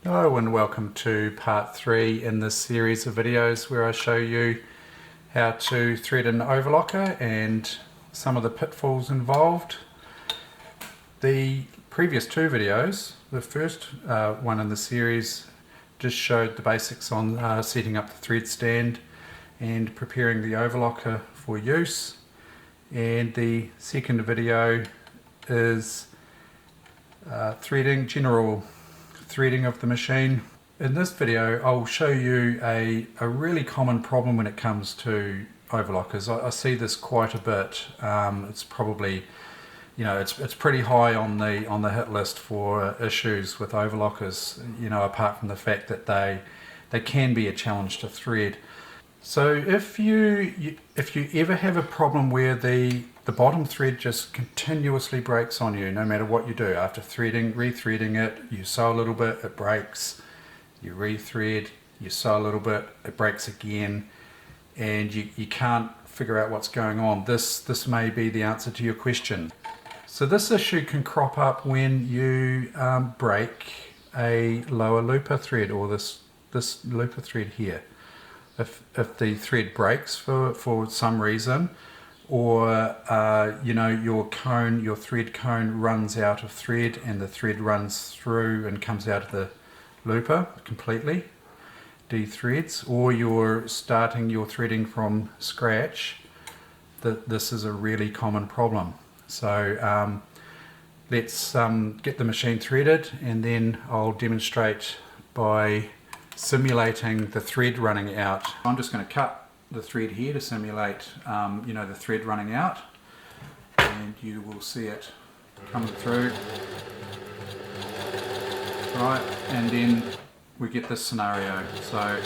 Hello and welcome to part 3 in this series of videos where I show you how to thread an overlocker and some of the pitfalls involved. The previous two videos, the first one in the series just showed the basics on setting up the thread stand and preparing the overlocker for use, and the second video is general threading of the machine. In this video I'll show you a really common problem when it comes to overlockers. I see this quite a bit. It's probably, it's pretty high on the hit list for issues with overlockers, apart from the fact that they can be a challenge to thread. So if you ever have a problem where the bottom thread just continuously breaks on you, no matter what you do, after rethreading it, you sew a little bit, it breaks, you rethread, you sew a little bit, it breaks again, and you can't figure out what's going on, this may be the answer to your question. So this issue can crop up when you break a lower looper thread, or this looper thread here. If the thread breaks for some reason, or your thread cone runs out of thread and the thread runs through and comes out of the looper completely, dethreads, or you're starting your threading from scratch, this is a really common problem. So let's get the machine threaded, and then I'll demonstrate by simulating the thread running out. I'm just going to cut the thread here to simulate the thread running out, and you will see it coming through, right, and then we get this scenario. So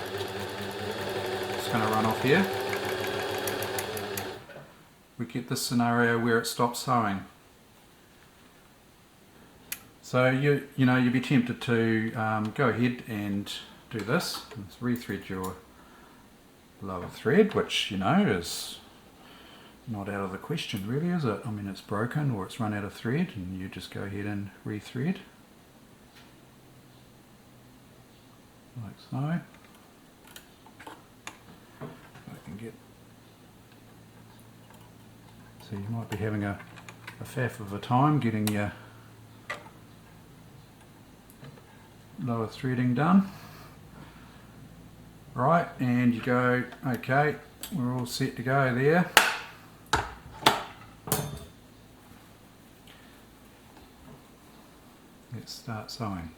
it's going to run off here. We get this scenario where it stops sewing. So you'd be tempted to go ahead and do this. Let's rethread your lower thread, which is not out of the question really, is it? I mean, it's broken or it's run out of thread, and you just go ahead and rethread like so. I can get, so you might be having a faff of a time getting your lower threading done. Right, and you go, okay, we're all set to go there. Let's start sewing.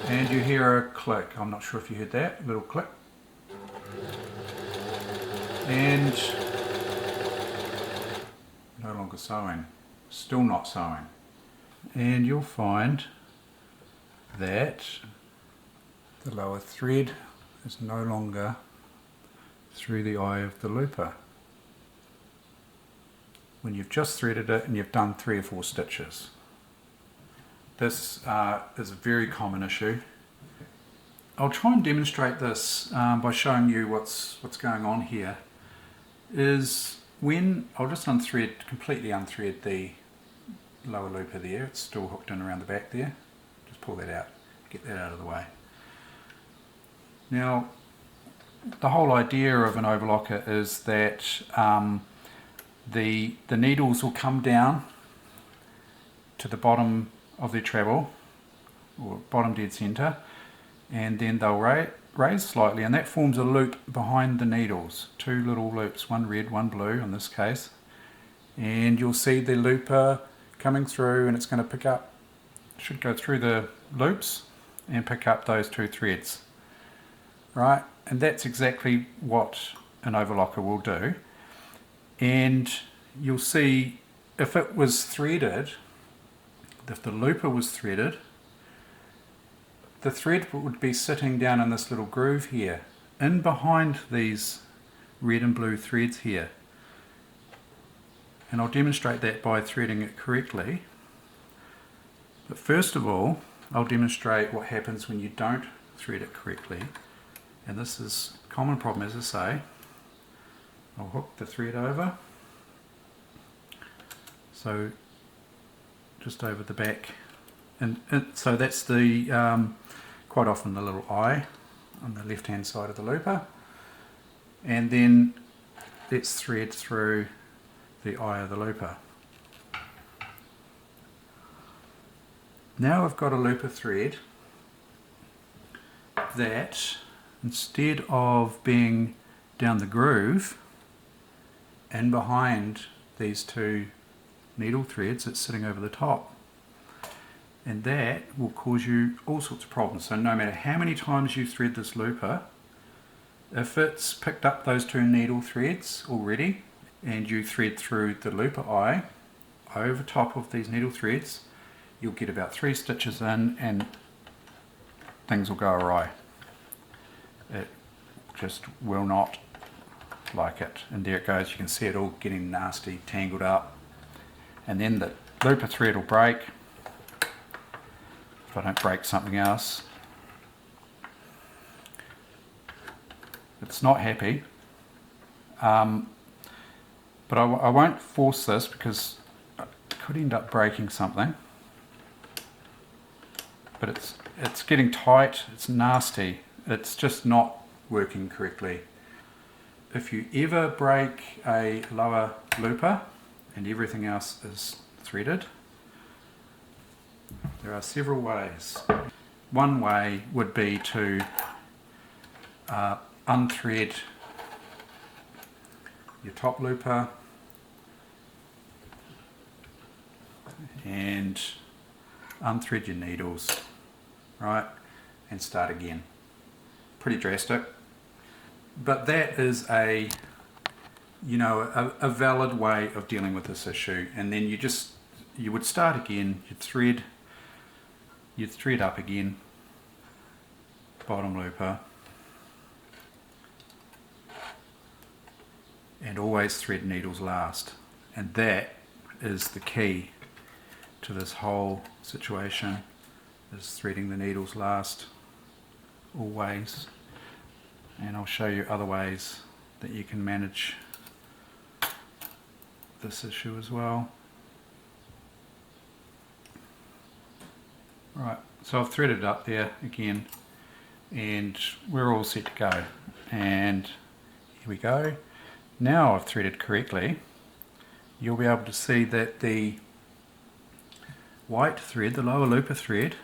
And you hear a click. I'm not sure if you heard that, little click. And no longer sewing, still not sewing. And you'll find that the lower thread is no longer through the eye of the looper when you've just threaded it and you've done 3 or 4 stitches. This is a very common issue. I'll try and demonstrate this by showing you what's going on here. Is when I'll just completely unthread the lower looper there. It's still hooked in around the back there. Just pull that out, get that out of the way. Now, the whole idea of an overlocker is that the needles will come down to the bottom of their travel, or bottom dead center, and then they'll raise slightly, and that forms a loop behind the needles. 2 little loops, one red, one blue in this case, and you'll see the looper coming through, and it's going to pick up, should go through the loops and pick up those 2 threads, right? And that's exactly what an overlocker will do. And you'll see if it was threaded, if the looper was threaded, the thread would be sitting down in this little groove here, in behind these red and blue threads here. And I'll demonstrate that by threading it correctly. But first of all, I'll demonstrate what happens when you don't thread it correctly. And this is a common problem, as I say. I'll hook the thread over. So just over the back, and so that's the quite often the little eye on the left hand side of the looper, and then let's thread through the eye of the looper. Now I've got a looper thread that, instead of being down the groove and behind these two needle threads, it's sitting over the top, and that will cause you all sorts of problems. So no matter how many times you thread this looper, if it's picked up those two needle threads already and you thread through the looper eye over top of these needle threads, you'll get about 3 stitches in and things will go awry. It just will not like it, and there it goes. You can see it all getting nasty, tangled up, and then the looper thread will break if I don't break something else. It's not happy, but I won't force this because I could end up breaking something. But it's getting tight, it's nasty, it's just not working correctly. If you ever break a lower looper and everything else is threaded, there are several ways. One way would be to unthread your top looper and unthread your needles, right, and start again. Pretty drastic, but that is a valid way of dealing with this issue. And then you would start again, you'd thread up again, bottom looper, and always thread needles last. And that is the key to this whole situation, is threading the needles last, always. And I'll show you other ways that you can manage this issue as well. Right, so I've threaded up there again and we're all set to go. And here we go. Now I've threaded correctly. You'll be able to see that the white thread, the lower looper thread,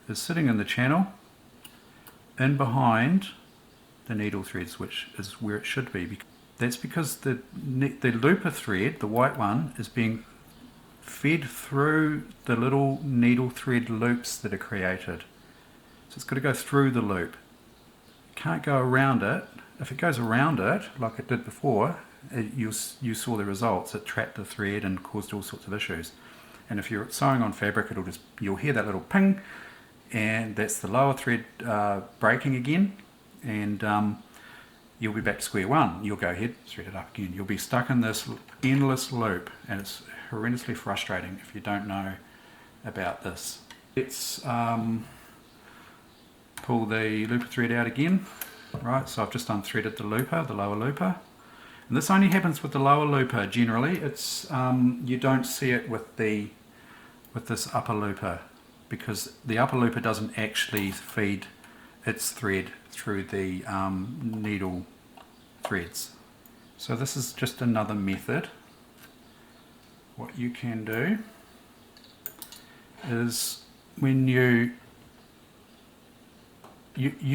is sitting in the channel in behind the needle threads, which is where it should be. That's because the looper thread, the white one, is being fed through the little needle thread loops that are created. So it's got to go through the loop. It can't go around it. If it goes around it, like it did before, you saw the results. It trapped the thread and caused all sorts of issues. And if you're sewing on fabric, you'll hear that little ping, and that's the lower thread breaking again, and you'll be back to square one. You'll go ahead, thread it up again. You'll be stuck in this endless loop, and it's horrendously frustrating if you don't know about this. Let's pull the looper thread out again. Right, so I've just unthreaded the looper, the lower looper. And this only happens with the lower looper generally. It's you don't see it with this upper looper, because the upper looper doesn't actually feed its thread through the needle threads. So this is just another method. What you can do is, when you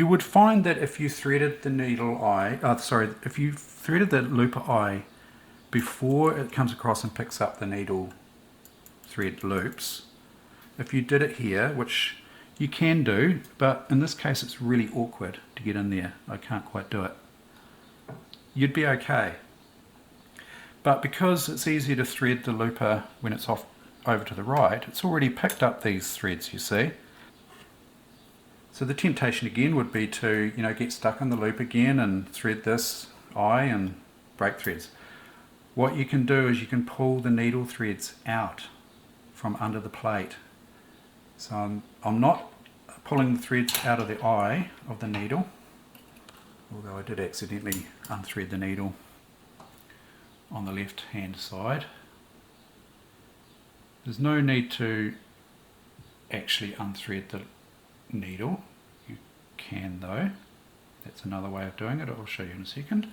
would find that if you threaded the needle eye, if you threaded the looper eye before it comes across and picks up the needle thread loops, if you did it here, which you can do, but in this case it's really awkward to get in there, I can't quite do it, you'd be okay. But because it's easier to thread the looper when it's off over to the right, it's already picked up these threads, you see. So the temptation again would be to, get stuck in the loop again and thread this eye and break threads. What you can do is you can pull the needle threads out from under the plate. So I'm not pulling the threads out of the eye of the needle, although I did accidentally unthread the needle on the left hand side. There's no need to actually unthread the needle. You can though. That's another way of doing it. I'll show you in a second.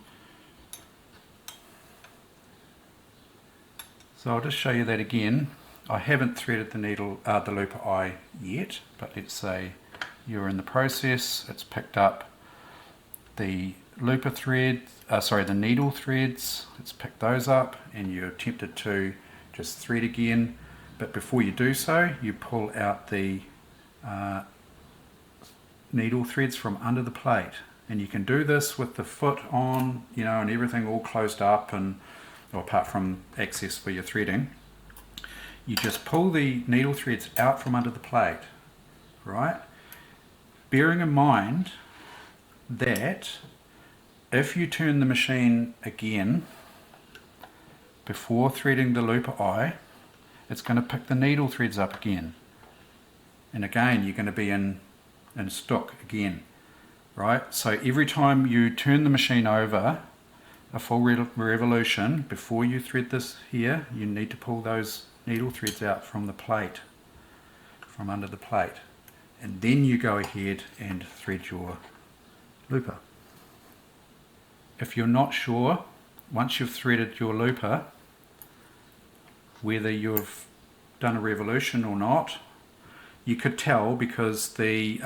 So I'll just show you that again. I haven't threaded the needle, the looper eye yet, but let's say you're in the process. It's picked up the looper thread, the needle threads. It's picked those up, and you're tempted to just thread again. But before you do so, you pull out the needle threads from under the plate, and you can do this with the foot on, you know, and everything all closed up, and or apart from access for your threading. You just pull the needle threads out from under the plate, right? Bearing in mind that if you turn the machine again before threading the looper eye, it's going to pick the needle threads up again. And again, you're going to be in stock again, right? So every time you turn the machine over a full revolution, before you thread this here, you need to pull those needle threads out from the plate, from under the plate. And then you go ahead and thread your looper. If you're not sure, once you've threaded your looper, whether you've done a revolution or not, you could tell because the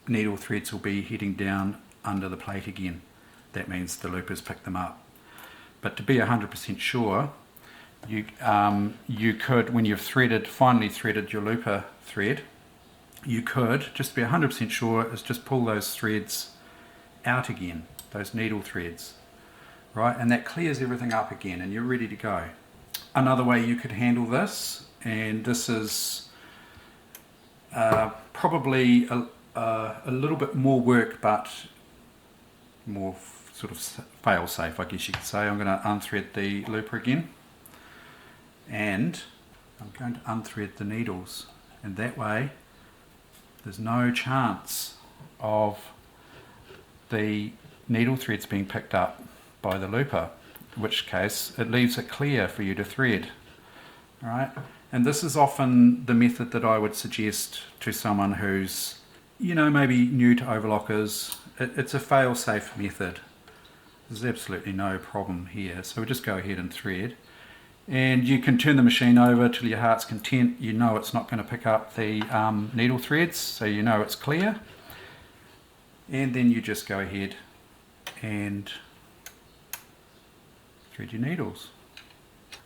needle threads will be heading down under the plate again. That means the loopers picked them up. But to be 100% sure, you could, when you've finally threaded your looper thread, you could, just to be 100% sure, is just pull those threads out again, those needle threads, right? And that clears everything up again, and you're ready to go. Another way you could handle this, and this is probably a little bit more work, but more sort of fail-safe, I guess you could say. I'm going to unthread the looper again, and I'm going to unthread the needles, and that way there's no chance of the needle threads being picked up by the looper, in which case it leaves it clear for you to thread. All right, and this is often the method that I would suggest to someone who's, you know, maybe new to overlockers. It's a fail-safe method. There's absolutely no problem here. So we'll just go ahead and thread. And you can turn the machine over till your heart's content. You know it's not going to pick up the needle threads, so you know it's clear. And then you just go ahead and thread your needles.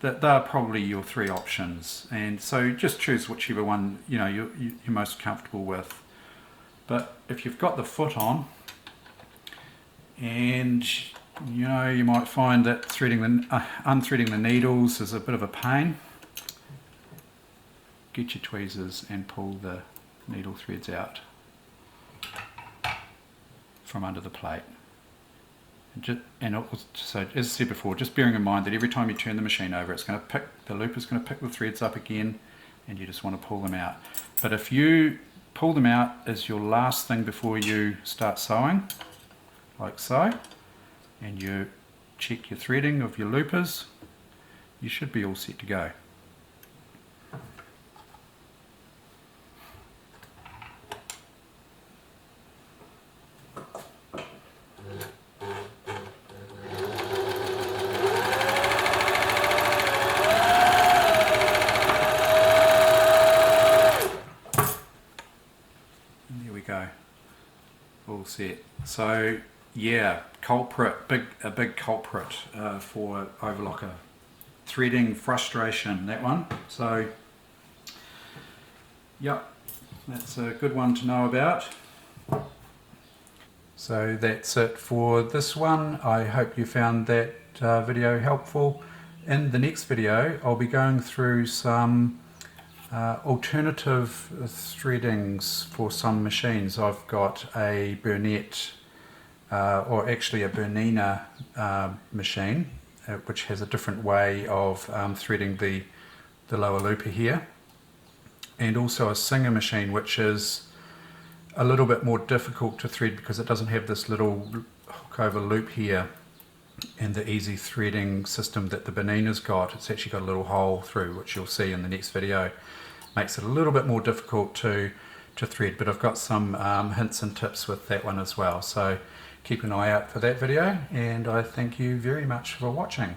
They're probably your three options, and so just choose whichever one you're most comfortable with. But if you've got the foot on, and you might find that unthreading the needles is a bit of a pain, get your tweezers and pull the needle threads out from under the plate. So as I said before, just bearing in mind that every time you turn the machine over, the looper's going to pick the threads up again, and you just want to pull them out. But if you pull them out as your last thing before you start sewing, like so, and you check your threading of your loopers, you should be all set to go. And there we go, all set. So yeah, a big culprit for overlocker. Threading frustration, that one. So, yep, that's a good one to know about. So that's it for this one. I hope you found that video helpful. In the next video, I'll be going through some alternative threadings for some machines. I've got a Burnett, or actually a Bernina machine, which has a different way of threading the lower looper here, and also a Singer machine, which is a little bit more difficult to thread because it doesn't have this little hook over loop here, and the easy threading system that the Benina's got. It's actually got a little hole through, which you'll see in the next video. Makes it a little bit more difficult to thread, but I've got some hints and tips with that one as well. So keep an eye out for that video, and I thank you very much for watching.